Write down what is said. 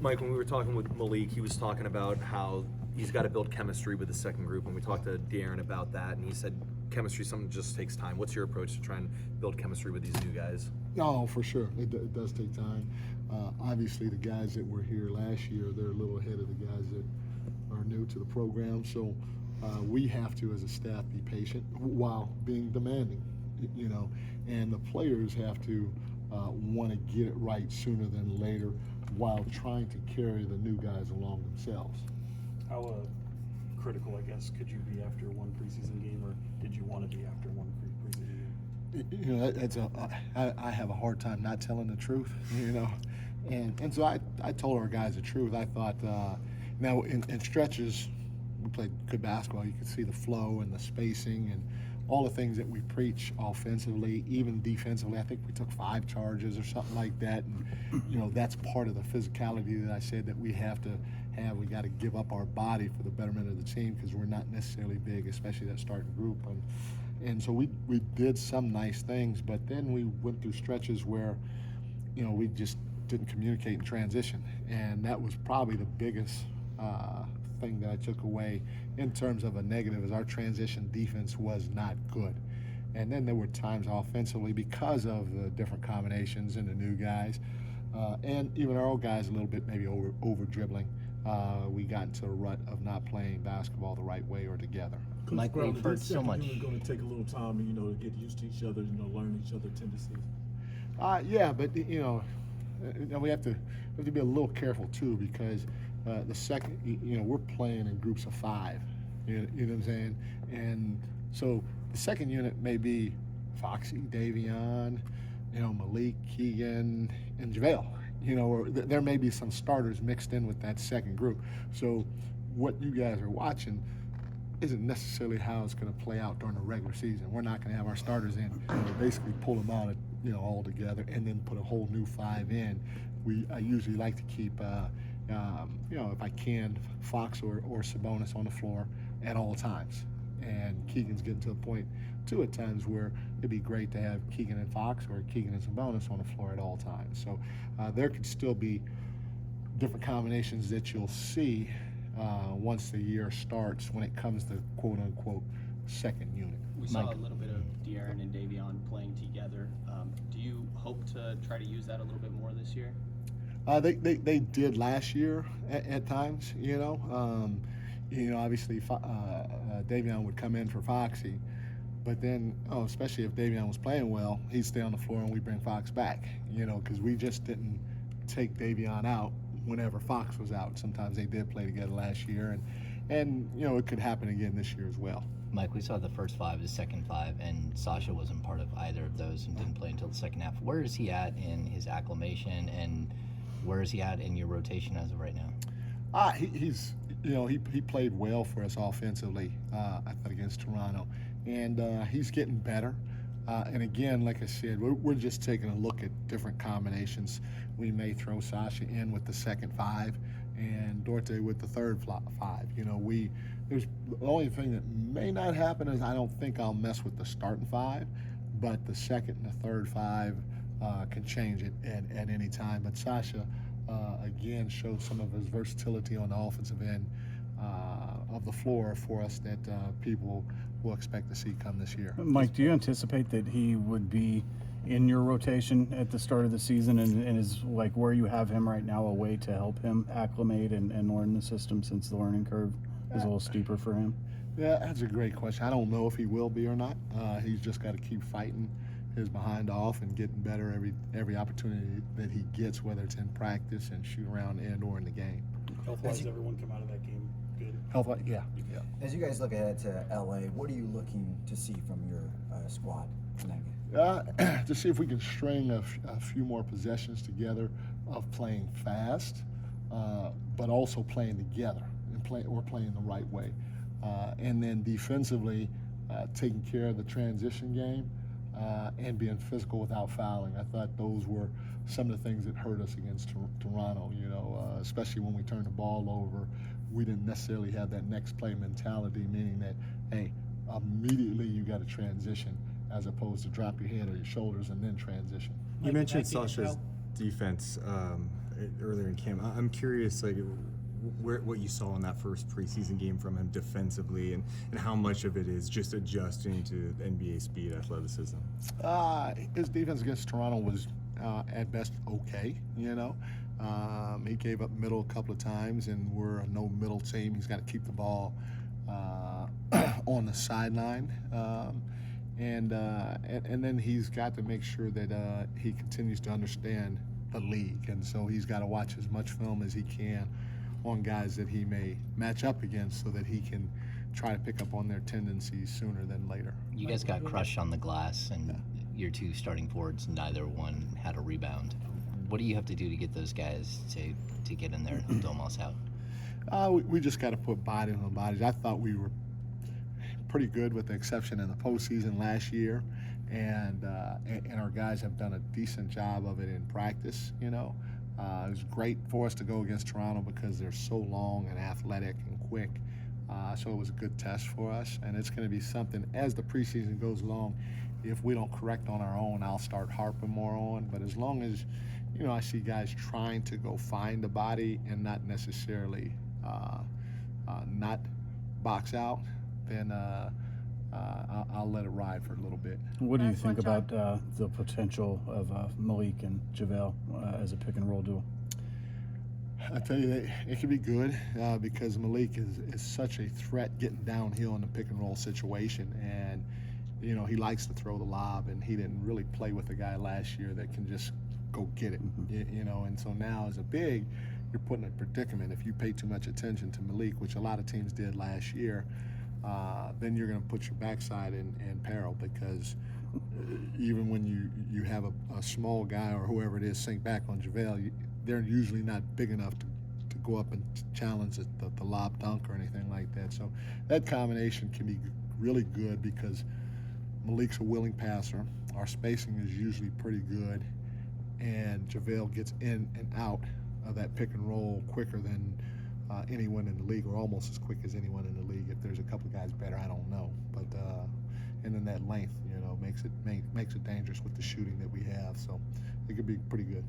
Mike, when we were talking with Malik, he was talking about how he's got to build chemistry with the second group, and we talked to Darren about that, and he said chemistry is something that just takes time. What's your approach to try and build chemistry with these new guys? No, for sure. It does take time. Obviously, the guys that were here last year, they're a little ahead of the guys that are new to the program. So we have to, as a staff, be patient while being demanding, and the players have to want to get it right sooner than later while trying to carry the new guys along themselves. How critical, I guess, could you be after one preseason game, or did you want to be after one preseason game? I have a hard time not telling the truth, and so I told our guys the truth. I thought, now in stretches, we played good basketball. You could see the flow and the spacing and all the things that we preach offensively, even defensively. I think we took 5 charges or something like that, and that's part of the physicality that I said that we have to have. We got to give up our body for the betterment of the team because we're not necessarily big, especially that starting group. And so we did some nice things, but then we went through stretches where we just didn't communicate in transition, and that was probably the biggest thing that I took away in terms of a negative, is our transition defense was not good. And then there were times offensively, because of the different combinations and the new guys, and even our old guys a little bit maybe over dribbling, we got into a rut of not playing basketball the right way or together. Mike, we've heard so much. It's going to take a little time, to get used to each other, learn each other's tendencies. Yeah, but we have to be a little careful too, because the second, we're playing in groups of 5. You know what I'm saying? And so the second unit may be Foxy, Davion, Malik, Keegan, and JaVale. Or there may be some starters mixed in with that second group. So what you guys are watching isn't necessarily how it's going to play out during the regular season. We're not going to have our starters in, basically pull them out, all together, and then put a whole new 5 in. I usually like to keep, if I can, Fox or Sabonis on the floor at all times. And Keegan's getting to the point, too, at times where it'd be great to have Keegan and Fox or Keegan and Sabonis on the floor at all times. So there could still be different combinations that you'll see once the year starts when it comes to quote-unquote second unit. We saw a little bit of De'Aaron and Davion playing together. Do you hope to try to use that a little bit more this year? They did last year at times, obviously Davion would come in for Foxy, but then, especially if Davion was playing well, he'd stay on the floor and we bring Fox back, because we just didn't take Davion out whenever Fox was out. Sometimes they did play together last year, and it could happen again this year as well. Mike, we saw the first 5, the second 5, and Sasha wasn't part of either of those and didn't play until the second half. Where is he at in his acclimation, and where is he at in your rotation as of right now? He's he played well for us offensively, I thought, against Toronto, and he's getting better. And again, like I said, we're just taking a look at different combinations. We may throw Sasha in with the second 5 and Dorte with the third 5. There's the only thing that may not happen is I don't think I'll mess with the starting 5, but the second and the third 5 can change it at any time. But Sasha, again, showed some of his versatility on the offensive end of the floor for us that people will expect to see come this year. Mike, do you anticipate that he would be in your rotation at the start of the season, and is like where you have him right now a way to help him acclimate and learn the system, since the learning curve is a little steeper for him? Yeah, that's a great question. I don't know if he will be or not. He's just got to keep fighting his behind off and getting better every opportunity that he gets, whether it's in practice and shoot around and or in the game. Health-wise, everyone come out of that game good? Health-wise, yeah. As you guys look ahead to LA, what are you looking to see from your squad in that game? To see if we can string a few more possessions together of playing fast, but also playing together and playing the right way. And then defensively, taking care of the transition game and being physical without fouling. I thought those were some of the things that hurt us against Toronto, especially when we turned the ball over. We didn't necessarily have that next play mentality, meaning that, hey, immediately you got to transition as opposed to drop your head or your shoulders and then transition. You mentioned Sasha's defense. earlier in camp. I'm curious, like, what you saw in that first preseason game from him defensively, and how much of it is just adjusting to NBA speed, athleticism. His defense against Toronto was at best okay. He gave up middle a couple of times, and we're a no middle team. He's got to keep the ball on the sideline, and then he's got to make sure that he continues to understand the league, and so he's got to watch as much film as he can on guys that he may match up against, so that he can try to pick up on their tendencies sooner than later. You guys got crushed on the glass, and your two starting forwards, neither one had a rebound. What do you have to do to get those guys to get in there and help Domas out? We just got to put bodies on bodies. I thought we were pretty good, with the exception in the postseason last year, and our guys have done a decent job of it in practice. It was great for us to go against Toronto because they're so long and athletic and quick. So it was a good test for us, and it's going to be something as the preseason goes along. If we don't correct on our own, I'll start harping more on. But as long as I see guys trying to go find a body and not necessarily not box out, then I'll let it ride for a little bit. What do you think about the potential of Malik and JaVale as a pick and roll duo? I tell you, it could be good because Malik is such a threat getting downhill in the pick and roll situation, and he likes to throw the lob, and he didn't really play with a guy last year that can just go get it. And so now as a big, you're put in a predicament. If you pay too much attention to Malik, which a lot of teams did last year, then you're going to put your backside in peril, because even when you have a small guy or whoever it is sink back on JaVale, they're usually not big enough to go up and challenge the lob dunk or anything like that. So that combination can be really good because Malik's a willing passer. Our spacing is usually pretty good, and JaVale gets in and out of that pick and roll quicker than anyone in the league, or almost as quick as anyone in the league. If there's a couple guys better, I don't know. But and then that length, makes it dangerous with the shooting that we have. So it could be pretty good.